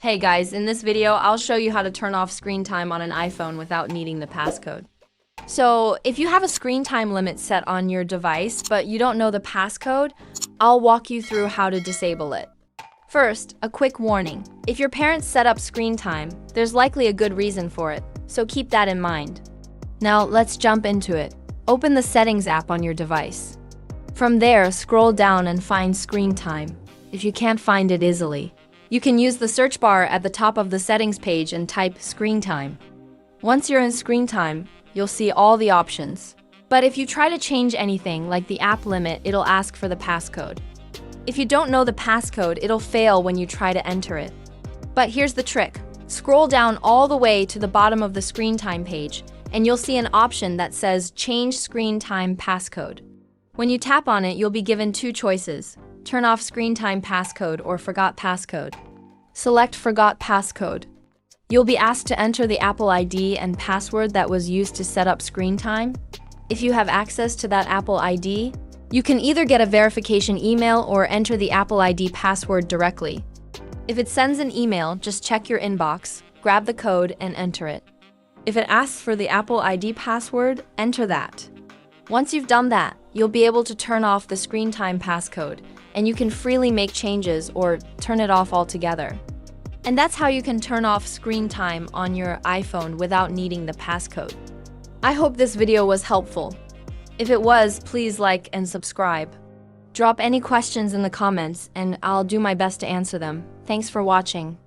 Hey guys, in this video, I'll show you how to turn off screen time on an iPhone without needing the passcode. So, if you have a screen time limit set on your device, but you don't know the passcode, I'll walk you through how to disable it. First, a quick warning. If your parents set up screen time, there's likely a good reason for it, so keep that in mind. Now, let's jump into it. Open the Settings app on your device. From there, scroll down and find screen time, if you can't find it easily. You can use the search bar at the top of the settings page and type screen time. Once you're in screen time, you'll see all the options. But if you try to change anything like the app limit, it'll ask for the passcode. If you don't know the passcode, it'll fail when you try to enter it. But here's the trick. Scroll down all the way to the bottom of the screen time page, and you'll see an option that says Change Screen Time Passcode. When you tap on it, you'll be given two choices. Turn off screen time passcode or forgot passcode. Select forgot passcode. You'll be asked to enter the Apple ID and password that was used to set up screen time. If you have access to that Apple ID, you can either get a verification email or enter the Apple ID password directly. If it sends an email, just check your inbox, grab the code, and enter it. If it asks for the Apple ID password, enter that. Once you've done that, you'll be able to turn off the screen time passcode, and you can freely make changes or turn it off altogether. And that's how you can turn off screen time on your iPhone without needing the passcode. I hope this video was helpful. If it was, please like and subscribe. Drop any questions in the comments and I'll do my best to answer them. Thanks for watching.